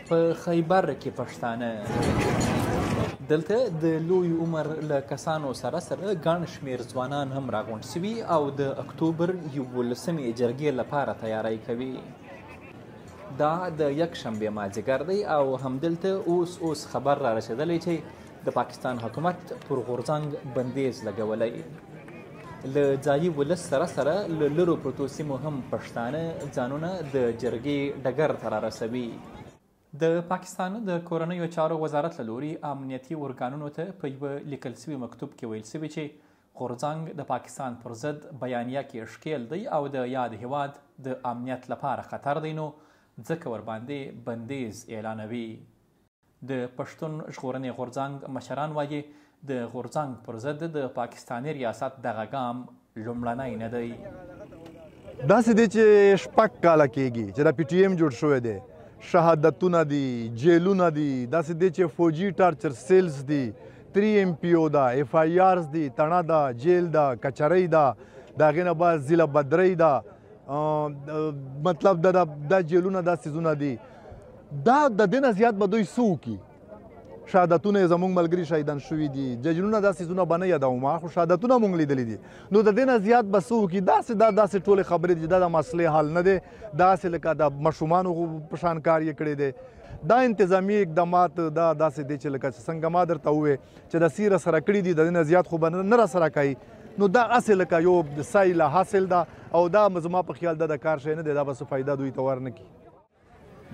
په خیبر کې پښتانه دلته د لوی عمر له کسانو سره ګڼ شمېر ځوانان هم راغونډ سوي او د اکتوبر 11مې جرګې لپاره تیاری کوي. دا د یکشنبې مازدیګر دی او همدلته اوس خبر را رسېدلی چې د پاکستان حکومت پر غورځنګ بندیز لګولی. له ځایي ولس سره له لرو پرتو سیمو هم پښتانه ځانونه د جرګې ډګر ته رارسوي. د پاکستان د کورنیو چارو وزارت له لوري امنیتي ارګانونو ته په یوه لیکل سوي مکتوب کې ویل سوي چې غورځنګ د پاکستان پر ضد بیانیه کې ښکیل دی او د یاد هیواد د امنیت لپاره خطر دی، نو ځکه ورباندې بندیز اعلانوي. د پښتون ژغورنې غورځنګ مشران وایي د غورځنګ پر ضد د پاکستاني ریاست دغه ګام لومړنی نه دی. داسې دی چې شپږ کاله کېږي چې دا پی ټي ایم جوړ شوی دی، شهادتونه دي، جیلونه دي، داسې دی چې فوجي ټارچر سیلز دي، 3 MPO ده، FIRs دي، تڼه ده، جیل ده، کچرۍ ده، د هغې نه بعد ضلع بدرۍ ده، مطلب دا جیلونه دا سیزونه دي. دا د دې نه زیات به دوی څه وکړي؟ شهادتونه یې زموږ ملګري شهیدان شوي دي، جیلونه دا سیزونه به نه یادوم، خو شهادتونه موږ لیدلي دي. نو د دې نه زیات به څه وکړي؟ داسې ټولې خبرې دي، دا د مسلې حل نه دی، داسې لکه د ماشومانو په شان کار یې کړی دی. دا انتظامي اقدامات دا داسې دی چې لکه څنګه ما درته وویل چې د سیره سره کړي دي، د دې نه زیات خو به نه راسره کوي. نو دا هسې لکه یو سایله حاصل ده او دا زما په خیال د کار شی نه دی، دا به څه فایده دوی ته ورنه کړي.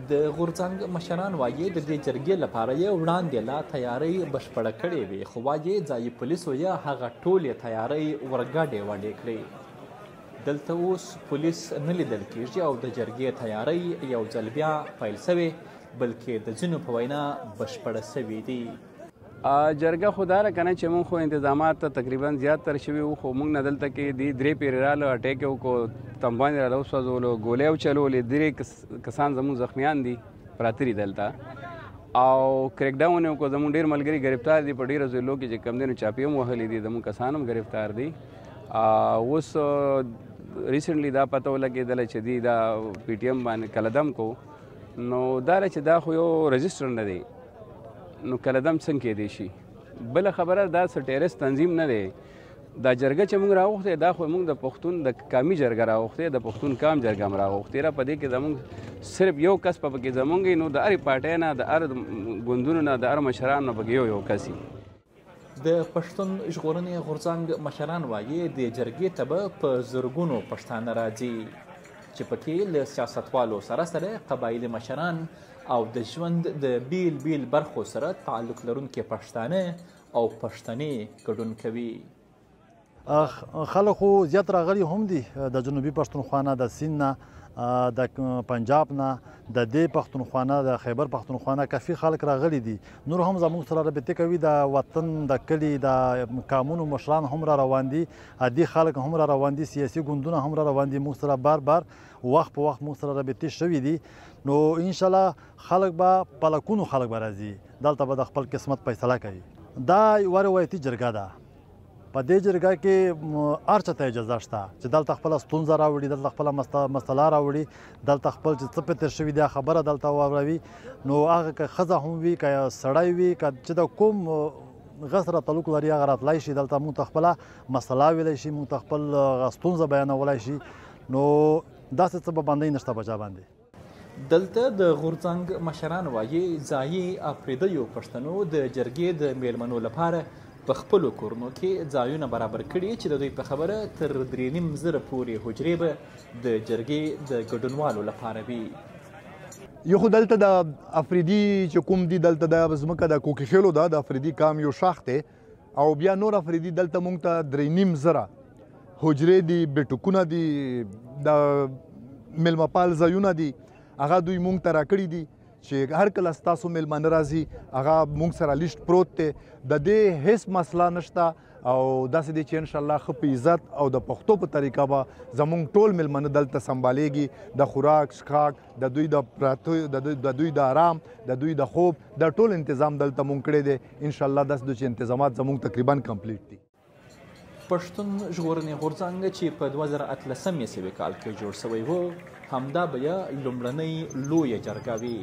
د غورځنګ مشران وایي د دې جرګې لپاره یې وړاندې لا تیاری بشپړه کړې وي، خو وایي ځایي پولیسو یې هغه ټولې تیاری ورګډې وډې کړې. دلته اوس پولیس نه لیدل کېږي او د جرګې تیاری یو ځل بیا پیل سوې، بلکې د ځینو په وینا بشپړه سوي دي. جرګه خو دا ده که نه چې مونږ خو انتظامات تقریبا زیات تر شوي وو، خو مونږ نه دلته کې دې 3 پیرې راغلو، اټیک یې وکړو، تنبانې راله وسوځولو، ګولۍ وچلولې، 3 کسان زموږ زخمیان دي پراته دي دلته، او کریک ډاون یې وکړو. زموږ ډېر ملګري ګرفتار دي په ډېرو ضلعو کې چې کوم دی، نو چاپې هم وهلي دي، زموږ کسان هم ګرفتار دي. اوس ریسنټلی دا پته ولګېدله چې دی دا پی ټي ایم باندې کلدم کو، نو دا چې دا خو یو رجسټر نه دی، نو کلدم څنګه کېدی شي؟ بله خبره دا څه ټیرس تنظیم نه دی. دا جرګه چې موږ راوغوښتې دا خو موږ د پښتون د قامي جرګه راوغوښتې، د پښتون قام جرګه هم راوغوښتې را. په دې کې زموږ صرف یو کس په کې زموږ نو د هرې پارټۍ نه، د هر ګوندونو نه، د هر مشرانو نه پکې یو کس وي. د پښتون ژغورنې غورځنګ مشران وایي د جرګې ته به په زرګونو پښتانه راځي چې پکې له سیاستوالو سره قبایلي مشران او د ژوند د بیل برخو سره تعلق لرونکي پښتانه او پښتنې ګډون کوي. خلک خو زیات راغلي هم دي د جنوبي پښتونخوا نه، د سیند نه، د پنجاب نه، د دې پښتونخوا نه، د خیبر پښتونخوا نه کافي خلک راغلي دي. نور هم زموږ سره رابطې کوي، د وطن د کلي د قامونو مشران هم را روان دي، عادي خلک هم را روان دي، سیاسي ګوندونه هم را روان دي، موږ سره بار وخت په وخت موږ سره رابطې شوي دي. نو انشاءالله خلک به په لکونو خلک به راځي، دلته به د خپل قسمت فیصله کوي. دا یوه روایتي جرګه ده. په دې جرګه کې هر چا ته اجازه شته چې دلته خپله ستونزه راوړي، دلته خپله مسله راوړي، دلته خپل چې څه پې تېر شوي دي خبره دلته واوروي. نو هغه که ښځه هم وي، که سړی وي، که چې د کوم غږ سره تعلق لري هغه راتلی شي، دلته موږ ته خپله مسله ویلی شي، موږ ته خپل ستونزه بیانولی شي. نو داسې څه به بندۍ نشته په چا باندې. دلته د غورځنګ مشران وایي ځایي افریدیو پښتنو د جرګې د میلمنو لپاره په خپلو کورونو کې ځایونه برابر کړي چې د دوی په خبره تر 3,500 پورې حجرې به د جرګې د ګډونوالو لپاره وي. یو خو دلته د افریدي چې کوم دي، دلته د ځمکه د کوکي خیلو ده، د افریدي قام یو شاخ دی، او بیا نور افریدي دلته موږ ته 3,500 حجرې دي، بیټکونه دي، د میلمه پال ځایونه دي، هغه دوی موږ ته راکړي دي چې هر کله ستاسو میلمانه راځي هغه موږ سره لیست پروت دی. د دې هیڅ مسله نشته او داسې دی چې انشاءالله ښه په عزت او د پښتو په طریقه به زموږ ټول میلمانه دلته سمبالیږي. د خوراک څښاک، د دوی د پراته، د دوی د آرام، د دوی د خوب، د ټول انتظام دلته موږ کړی دی. انشاءالله داسې دی چې انتظامات زموږ تقریبا کمپلیټ دي. پښتون ژغورنې غورځنګ چې په 2018 کال کې جوړ شوی و، همدا به یې لومړنۍ لویه جرګه وي.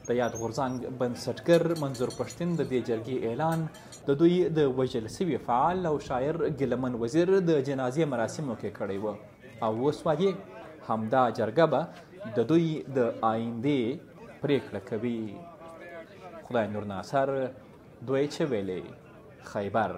د یاد غورځنګ بنسټګر منظور پښتین د دې جرګې اعلان د دوی د وژل سوي فعال او شاعر ګیلمن وزیر د جنازې مراسمو کې کړی و او اوس وایي همدا جرګه به د دوی د آیندې پریکړه کوي. خدای نور ناصر، دویچه ویلې، خیبر.